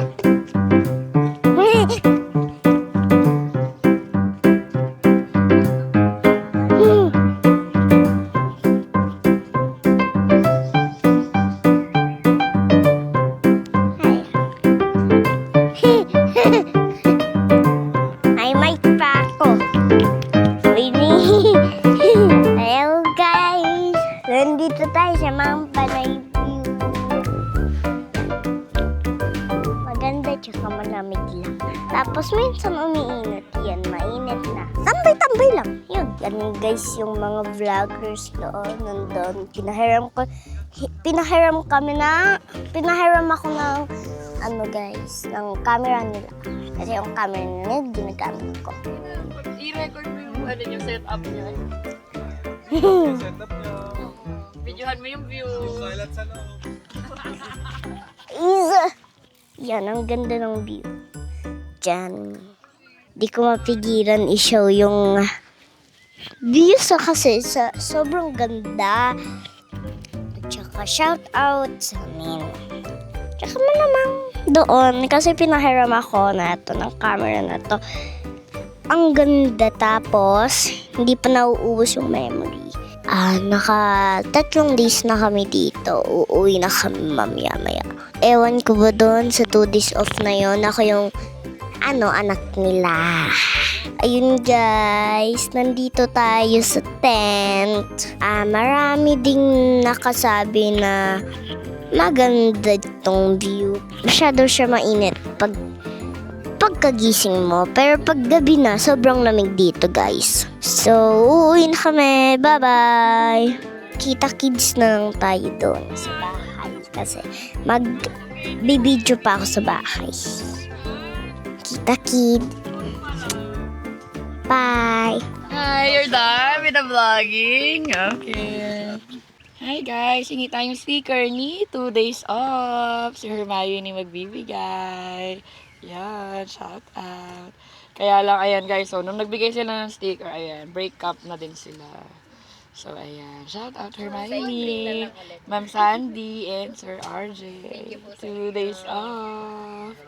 Ay, may pa ako. Winnie. Hello, guys. Nandito tayo sa Mount Banoy View. Maganda tsaka malamig lang. Tapos minsan umiinit. Yan, mainit na. Tambay-tambay lang. Yun. Ganun guys yung mga vloggers doon. Nandun. Pinahiram ako ng guys, ng camera nila. Kasi yung camera nila, ginagamit ko. I-record mo yung ano yung setup niya. Setup niya. Videohan mo yung view. Silent sa loob. Isa! Yan, ang ganda ng view. Diyan. Di ko mapigilan i-show yung view kasi sobrang ganda. At saka shout out sa amin. Tsaka malamang doon kasi pinahiram ako na ito ng camera na to. Ang ganda tapos hindi pa nauubos yung memory. Naka 3 days na kami dito. Uuwi na kami mamaya-maya. Ewan ko ba doon sa 2 days off na yon ako yung anak nila. Ayun guys, nandito tayo sa tent. Marami ding nakasabi na maganda itong view. Masyado siya mainit pagkagising mo. Pero pag gabi na, sobrang lamig dito guys. So, uuwi na kami. Bye-bye! Kita kids na lang tayo doon sa bahay. Kasi mag-bibidyo pa ako sa bahay. Kita kid. Bye! Hi, you're done with the vlogging? Okay. Hi guys, hingi tayong sticker ni 2 days off. Si Hermione magbibigay. Yan, shout out. Kaya lang, ayan guys, so nung nagbigay sila ng sticker, ayan, break up na din sila. So, ayan, shout out Hermione, Ma'am Sandy, and Sir RJ. 2 days off.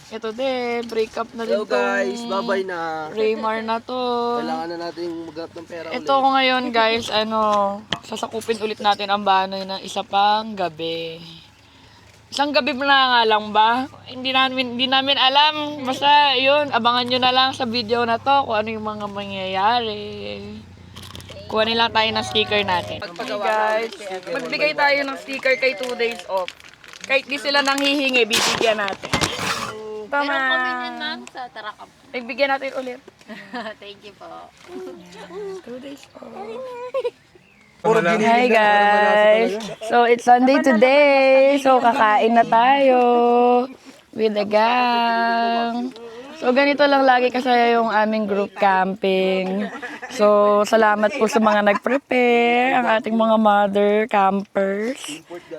Ito din, break up na din Hello guys, bye-bye na. Raymar na to. Kailangan na natin maghanap ng pera ulit. Ito ko ngayon guys, sasakupin ulit natin ang banoy ng isa pang gabi. Isang gabi na nga lang ba? Hindi namin alam. Basta yun, abangan nyo na lang sa video na to kung ano yung mga mangyayari. Kuha nila tayo ng sticker natin. Okay guys, magbigay tayo ng sticker kay 2 days off. Kahit di sila nang hihingi, bibigyan natin. Tama. Meron kami yan, ma'am, sa Tarakap. Bibigyan natin ulit. Thank you po. 2 days off. Puro Hi guys! So it's Sunday today. So kakain na tayo with the gang. So ganito lang lagi kasaya yung aming group camping. So salamat po sa mga nag-prepare, ang ating mga mother campers.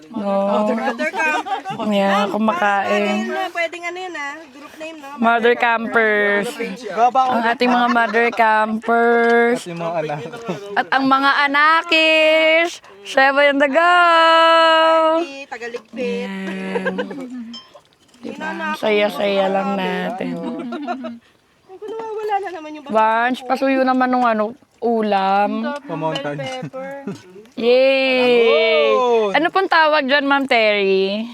No. Mother camp. Yeah, kumakain. Pwedeng ano yun group name no? Mother campers. Ang ating mga mother campers. yung mga anak. At ang mga anakis. Seven and the go! Tagaligpit. Yan. Diba? Saya-saya lang natin. Kung nawawala na naman yung Bunch, pasuyo naman nung ulam. Pamontan. Yay! Ano pong tawag dyan, Ma'am Terry?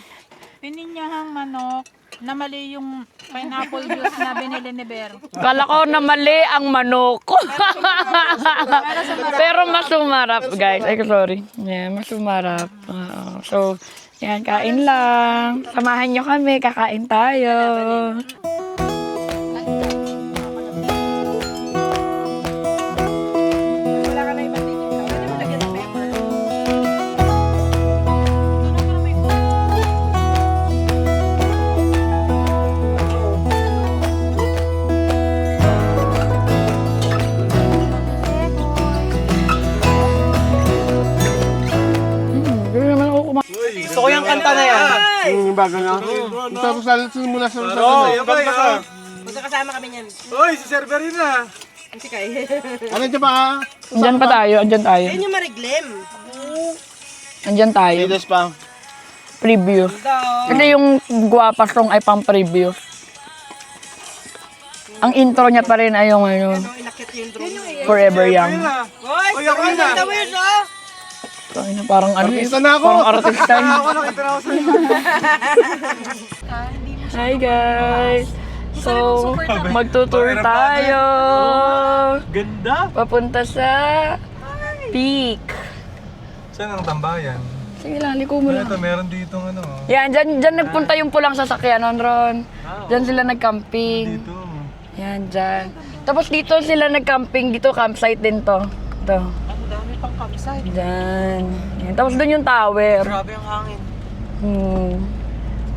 Pininyahang manok na mali yung pineapple juice na binili ni Ber. Kala ko na mali ang manok. Pero mas sumarap, guys. Ay, sorry. Yeah, mas sumarap. So, yan, kain lang. Samahan nyo kami, kakain tayo. wala ka na ibang tingin. Pwede mo lagyan ng pepper. Hindi naman ako kumain. Gusto ko yung kanta na yan. Yung bago na. Tapos muna sa Basta kasama kami niyan. Uy, si Cerberino na. Si Kai. Ano dyan pa? Andyan pa tayo, andyan tayo. Ayun yung mariglem. Andyan tayo. Leaders pa. Preview. Ito yung guwapa song ay pang preview. Ang intro niya pa rin ay yung Inakit yung drone. Forever Young. Hoy, ako na. Tawis Parang ano, Artista na ako. parang artista. Ako nakita na ako sa Hi guys! So, magtutour tayo. Ganda. Papunta sa peak. Saan ang tambayan? Sige lang, liko mo lang. Ito, meron dito ano. Yan, dyan nagpunta yung pulang sasakyan, Ron. Dyan sila nag-camping. Dito. Yan, dyan. Tapos dito sila nag-camping, dito campsite din to. Ito. Ang dami pang campsite. Dyan. Yan. Tapos doon yung tower. Grabe ang hangin.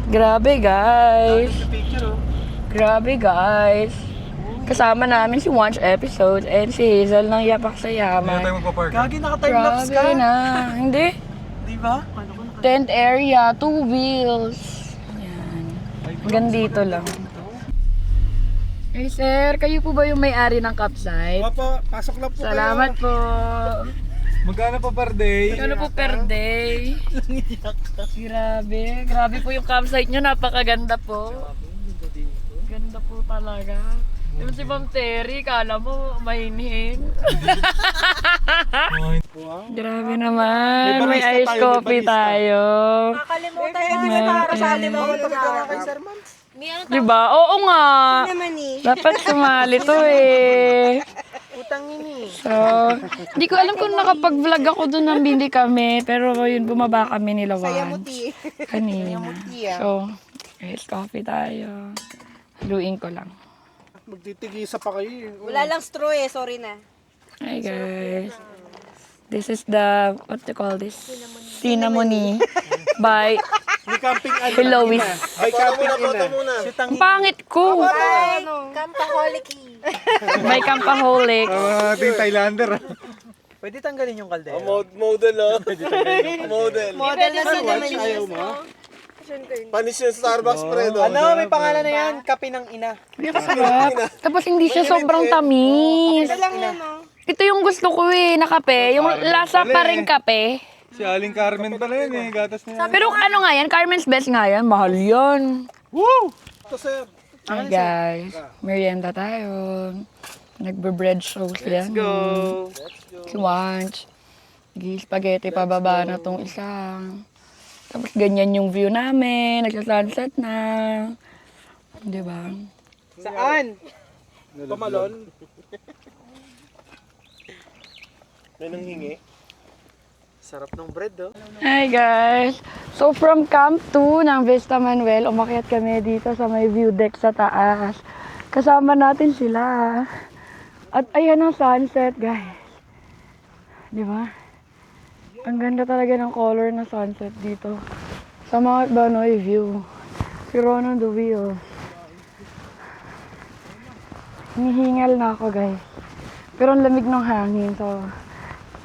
Grabe guys. Picture oh. Grabe guys. Kasama namin si Watch Episode and si Hazel ng Yapak sa Hindi na Yaman. tayo magpa-park. Gagi, naka-timelapse ka. Grabe na. Hindi. Di ba? Tent area, 2 wheels. Yan. Hanggang dito lang. Hey sir, kayo po ba yung may-ari ng campsite? Papa, pasok lang po Salamat po. Magkano pa per day? Ano po per day? Grabe. Grabe po yung campsite nyo. Napakaganda po. Ganda po talaga. Yung si Ma'am Terry, kala mo mahinhin. Grabe naman. May iced coffee tayo. Nakalimutan yun. Di ba nakakasali mo ako kay Sir Mams? Diba? Oo nga. Naman eh. Dapat sumali to eh. Utang yun eh. So, hindi ko alam kung nakapag-vlog ako doon nang bili kami. Pero yun, bumaba kami nila once. Kanina. So, iced coffee tayo. Haluin ko lang. Magtitigisa pa kayo. Wala lang straw eh. Sorry na. Hi guys. This is the, what do you call this? Cinnamony. By May camping ano. Helois. May camping ina. Ang pangit ko. Kampaholic May kampaholic. Ating Thailander. Pwede tanggalin yung kaldero. Model ah. Model. Model na sila naman Ayaw mo? Panis yung Starbucks pre doon. Ano, may pangalan na yan. Kape ng ina. Sarap. Tapos hindi siya sobrang tamis. lang yan no. Ito yung gusto ko eh, na kape. Yung lasa pa rin kape. Si Aling Carmen pala yun eh. Gatas niya. Pero ano nga yan? Carmen's Best nga yan. Mahal yan. Woo! to, sir. Hi guys, merienda tayo. Nagbe-bread show sila. Let's go. Si Wanch. Spaghetti pababa na tong isa. Tapos ganyan yung view namin. Nagsa-sunset na. Di ba? Saan? Pamalon. May nanghingi. Sarap ng bread, oh. Hi guys! So from Camp 2 ng Vista Manuel, umakyat kami dito sa may view deck sa taas. Kasama natin sila. At ayan ang sunset guys. Di ba? Ang ganda talaga ng color ng sunset dito. Sa Mount Banoy view. Si Ron on the wheels. Hinihingal na ako guys. Pero ang lamig ng hangin, so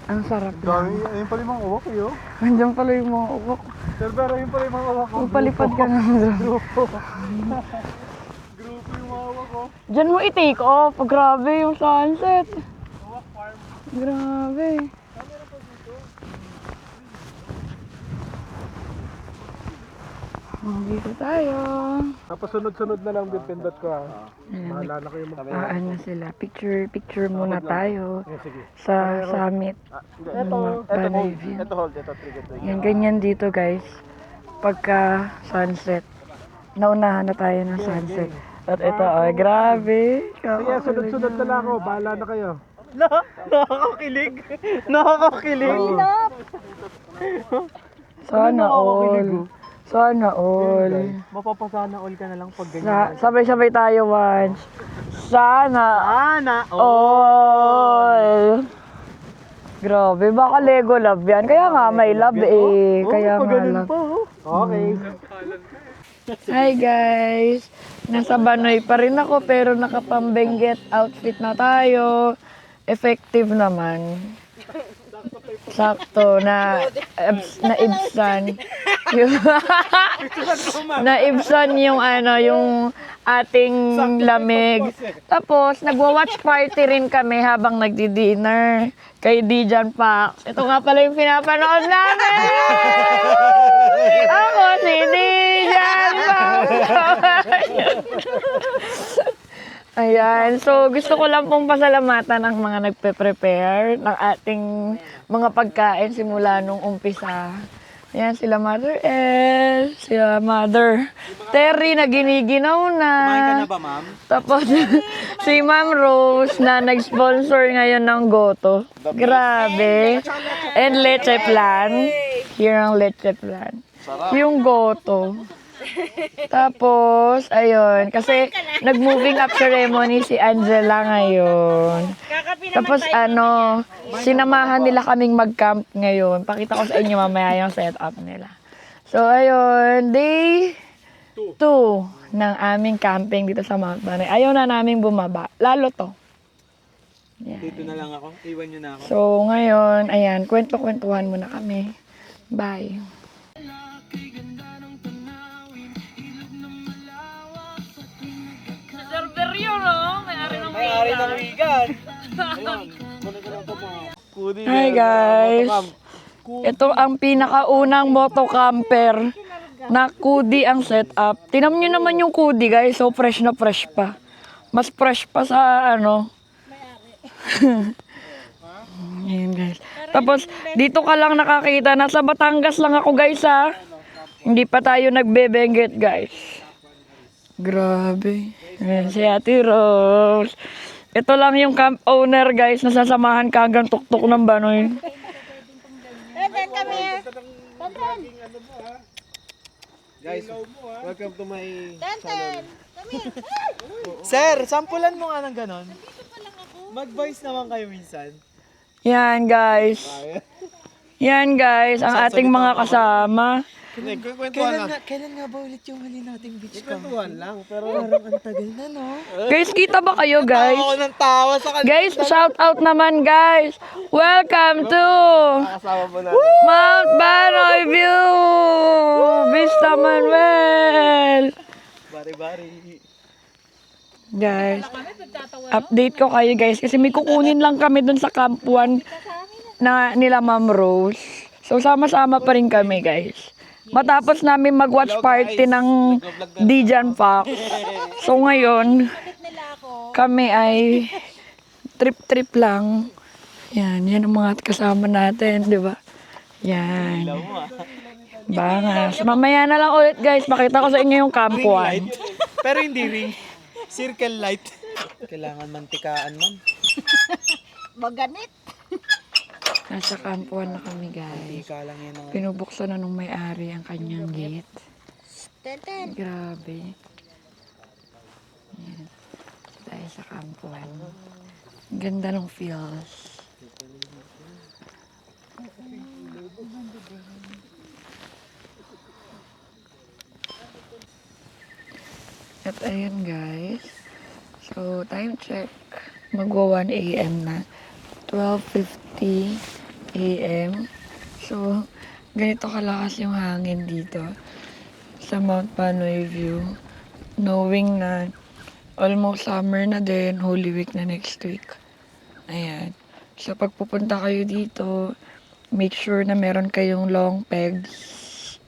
ang sarap lang. Ayun pala yung mga uwak eh, oh. Andiyan pala yung mga uwak. Sir, pero ayun pala yung mga uwak ko. Magpalipad ka nga. Grupo yung mga uwak ko. Diyan mo i-take off. Grabe yung sunset. Grabe. Dito tayo. Tapos sunod-sunod na lang din pindot ko, ha. Bahala na kayo Ano sila. Picture muna tayo. Sige. Sa summit. Banoy View. Ito hold, ito trigger. Yan, ganyan dito guys. Pagka sunset. Naunahan na tayo ng sunset. At ito, grabe. Sige, sunod-sunod na lang ako. Bahala na kayo. Nakakakilig. Nakakakilig. Sana all. Sana all. Mapapasana all ka na lang pag ganyan. Sabay-sabay tayo once. Sana Ana. all. Grabe, baka Lego love yan. Kaya nga may love eh. Kaya nga love. Okay. Hi guys! Nasa Banoy pa rin ako pero nakapambengget outfit na tayo. Effective naman. Sakto na ibsan. Naibsan yung yung ating lamig. Tapos nagwa-watch party rin kami habang nagdi-dinner kay Dijan Pax. Ito nga pala yung pinapanood namin. Ako si Dijan Pax. Ayan. So, gusto ko lang pong pasalamatan ang mga nagpe-prepare ng ating mga pagkain simula nung umpisa. Ayan, sila Mother El, sila Mother Terry na giniginaw na. Kumain ka na ba, ma'am? Tapos, si Ma'am Rose na nag-sponsor ngayon ng Goto. Grabe. And Leche Plan. Here ang Leche Plan. Yung Goto. Tapos, ayun, kasi nag-moving up ceremony si Angela ngayon. Tapos sinamahan nila kaming mag-camp ngayon. Pakita ko sa inyo mamaya yung setup nila. So, ayun, day 2 ng aming camping dito sa Mount Banoy. Ayaw na naming bumaba. Lalo to. Yan. Dito na lang ako. Iwan nyo na ako. So, ngayon, ayan, kwento-kwentuhan muna kami. Bye. Server yun, no? May-ari ng May-ari ng vegan. Ayun. Kunin ko lang ito, ma'am. Hi guys! Ito ang pinakaunang motocamper na kudi ang setup. Tingnan nyo naman yung kudi guys, so fresh na fresh pa. Mas fresh pa sa Ayan guys. Tapos dito ka lang nakakita, nasa Batangas lang ako guys ha. Hindi pa tayo nagbe-benguet guys. Grabe. Ayan si Ate Rose. Ito lang yung camp owner guys, nasasamahan ka hanggang tuktok ng Banoy. Guys, welcome to my channel. Sir, sampulan mo nga ng ganon. Mag-voice naman kayo minsan. Yan guys. Yan guys, ang ating mga kasama. Kailan nga ba ulit yung huli nating beach camp? Kwentuhan lang, pero parang ang tagal na, no? Guys, kita ba kayo guys? Ako ng tawa sa kanila. Guys, shout out naman guys. Welcome to Kasama mo na. Mount Banoy View, Vista Manuel. Bari-bari. Guys, update ko kayo guys kasi may kukunin lang kami dun sa Camp 1 na nila Ma'am Rose. So sama-sama pa rin kami guys. Matapos namin mag-watch party ng Dijan Pack. So ngayon, kami ay trip-trip lang. Yan ang mga kasama natin, di ba? Yan. Bangas. Mamaya na lang ulit guys, pakita ko sa inyo yung Camp 1. Pero hindi ring. Circle light. Kailangan mantikaan, ma'am. Maganit. Nasa Camp 1 na kami guys. Mantika lang yan ang... Pinubuksan na nung may-ari ang kanyang gate. Tenten. Grabe. Yan. Tayo sa Camp 1. Ang ganda ng feels. At ayun guys. So, time check. Magwa 1 a.m. na. 12:50 a.m. So, ganito kalakas yung hangin dito sa Mount Panoy View. Knowing na almost summer na din, Holy Week na next week. Ayan. So, pag pupunta kayo dito, make sure na meron kayong long pegs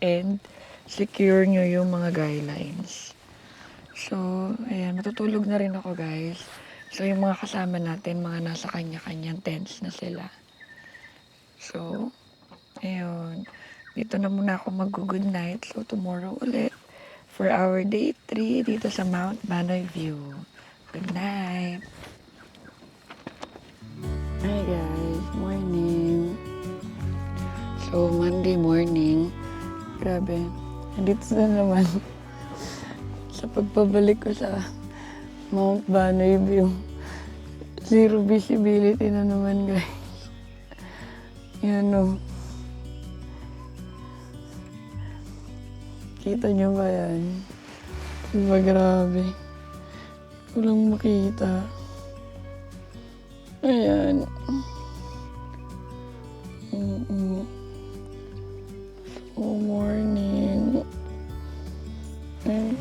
and secure nyo yung mga guidelines. So, ayan, matutulog na rin ako guys. So, yung mga kasama natin, mga nasa kanya-kanyang tents na sila. So, ayun. Dito na muna ako mag-good night. So, tomorrow ulit for our day 3 dito sa Mount Banoy View. Good night! Hi guys, morning! So, Monday morning. Grabe. Nandito na naman. Sa pagpabalik ko sa Mount Banoy View. Zero visibility na naman guys. Yan o. Kita nyo ba yan? Diba grabe? Walang makita. Ayan. So, morning. Ayan.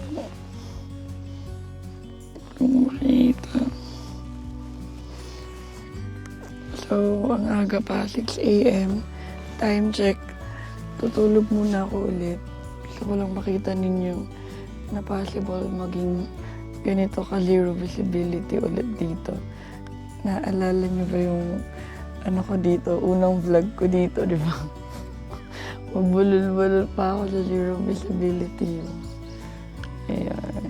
Walang makita. So, ang aga pa, 6 a.m. Time check. Tutulog muna ako ulit. Gusto ko lang makita ninyo na possible maging ganito ka zero visibility ulit dito. Naalala niyo ba yung ano ko dito, unang vlog ko dito, di ba? Magbulol-bulol pa ako sa zero visibility. Ayan.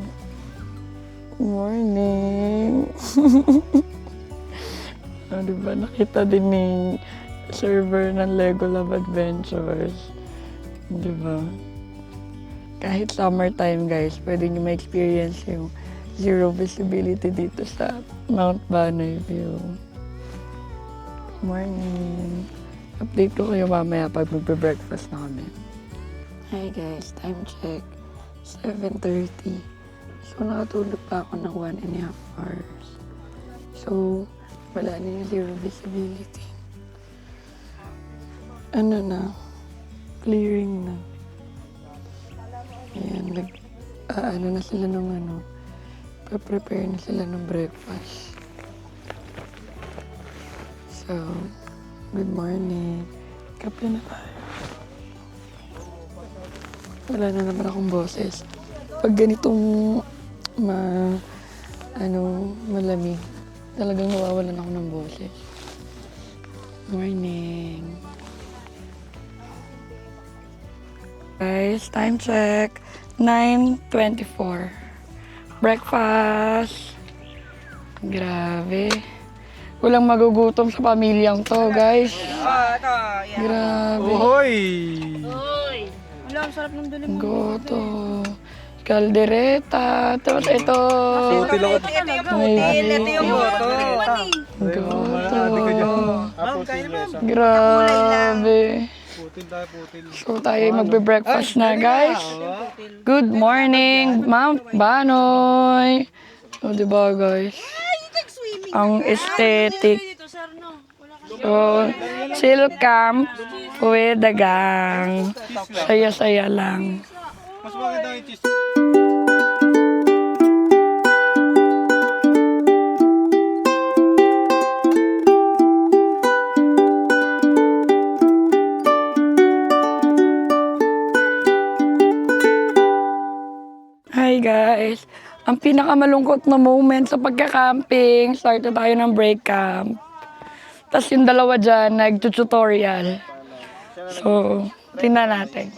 Morning! Di ba, nakita din ni server ng Lego Love Adventures. Di ba? Kahit summertime guys, pwede nyo ma-experience yung zero visibility dito sa Mount Banoy View. Good morning! Update ko kayo mamaya pag magbe-breakfast na kami. Hi guys, time check. 7:30. So, nakatulog pa ako ng 1.5 hours. So, wala na yung zero visibility. Ano na? Clearing na. Ayan, ano na sila nung prepare na sila ng breakfast. So, good morning. Kape na tayo. Wala na naman akong boses. Pag ganitong malamig, talagang nawawalan ako ng boses. Morning. Guys, time check. 9:24. Breakfast. Grabe. Walang magugutom sa pamilyang to, guys. Grabe. Ohoy! Wala, ang sarap ng dilim. Goto. Kaldereta. Tapos ito. Putil ako. Ito yung boto. Goto. Ma'am, kain ma'am. Grabe. Putil tayo, putil. So tayo magbe-breakfast na guys. Good morning, Mount Banoy. O diba guys? Ang aesthetic. So, chill camp with the gang. Saya-saya lang. Mas maganda yung cheese. guys, ang pinakamalungkot na moment sa pagka-camping, start na tayo ng break camp. Tapos yung dalawa dyan, nag-tutorial. So, tingnan natin.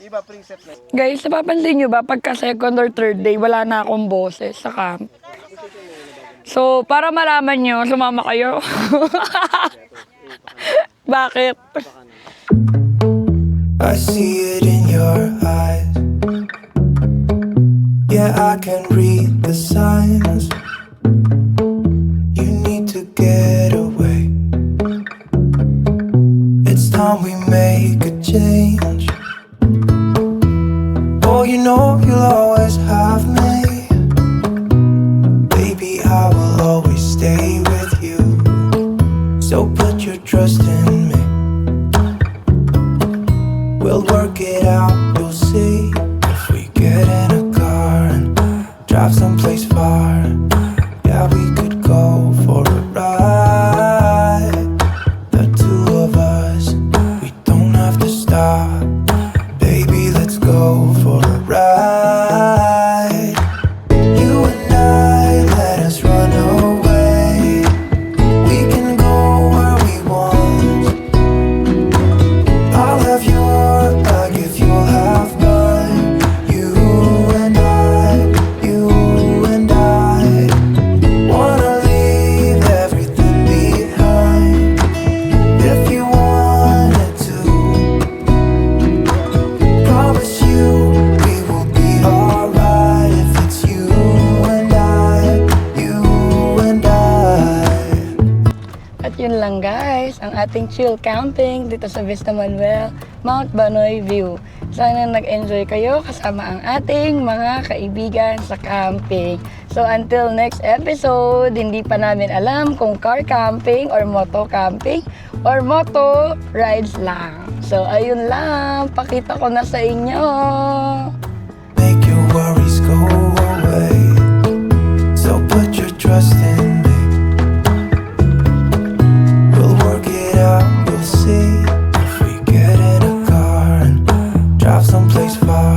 Iba, preset na. Guys, napapansin nyo ba, pagka second or third day, wala na akong boses sa camp. So, para malaman nyo, sumama kayo. Bakit? I see it in your eyes. Yeah, I can read the signs. You need to get away. It's time we make a change. Oh, you know you'll always have me. Baby, I will always stay with you. So put your trust in me. We'll work it out, you'll see. If we get in a car and drive someplace far, yeah, we could go for a ride. The two of us, we don't have to stop. Baby, let's go for a ride. You and I, let us run away. We can go where we want. I'll have your bag if you'll have mine. You and I wanna leave everything behind. If you wanted to, promise you we will be alright. If it's you and I. At yun lang guys, ang ating chill camping dito sa Vista Manuel, Mount Banoy View. Sana nag-enjoy kayo kasama ang ating mga kaibigan sa camping. So until next episode, hindi pa namin alam kung car camping or moto camping or moto rides lang. So ayun lang, pakita ko na sa inyo. Make your worries go away. So put your trust in me. We'll work it out, you'll see. If we get in a car and drive someplace far,